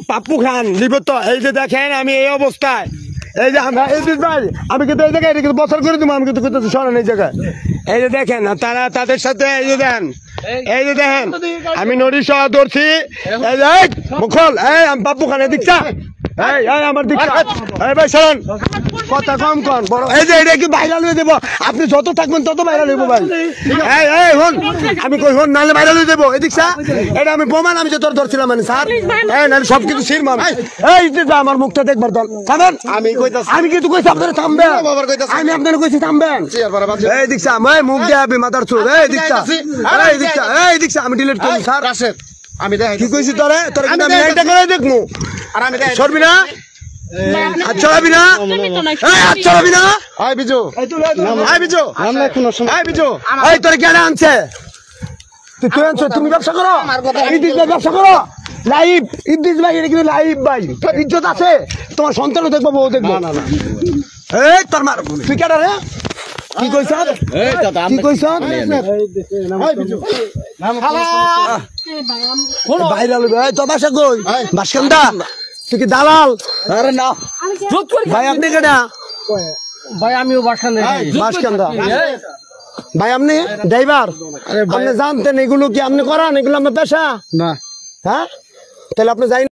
পাপ্পু খান লিবত এই যে দেখেন আমি এই অবস্থায় এই যে ভাই আমি কিন্তু এই জায়গায় কিন্তু বছর করে দেবো আমি কিন্তু করতেছি সরেন এই জায়গায় এই যে দেখেন তারা তাদের সাথে এই যে দেখেন আমি নড়ি সহ ধরছি এই যে মুখল এই আমি পাপ্পু খান এদিকটা এই আমার দিকটা এই ভাই শোন কথা কম কন বড় এই যে এটা কি ভাইরাল হয়ে দেবো আপনি যত থাকবেন তত ভাইরাল হইব ভাই এই হন আমি কই হন নাহলে ভাইরাল হয়ে দেবো এদিকটা এটা আমি প্রমাণ আমি যে তোর ধরছিলাম মানে স্যার এই নাহলে সব কিছু সির মান এই যে আমার মুখটা দেখবার দল থামেন আমি কিন্তু কইছি আপনারা থামবেন আমি আপনারা কইছি থামবেন এই দিকটা আমি মুখ দিয়ে মাথার চুল এই দিকটা আমি ডিলিট করি স্যার রাশেদ আমি দেখ কি কইছি তোরে কিন্তু আমি এইটা করে দেখমু আর আমি দেখ সরবি না আচ্ছা হবি না আচ্ছা হবি না আয় বিজু আমরা কোন সময় আয় বিজু এই তোরে কেন আনছে তুই আনছ তুমি ব্যবসা করো ইদ্রিস ভাই ব্যবসা করো লাইভ ইদ্রিস ভাই এটা কিন্তু লাইভ ভাই ইজ্জত আছে তোমার সন্তানও দেখবো বউ দেখবো না এই তোর মার তুই কেডা রে কি কইছ কি কইছ ভাইরাল ভাই তো বাসা কই বাসকান্দা তুই কি দালাল আরে না ভাই আপনি কেডা ভাই আমিও বাসকান্দা ভাই আপনি ড্রাইভার আপনি জানতেন এগুলো কি আপনি করান এগুলো আপনার পেশা না হ্যাঁ তাহলে আপনি যাই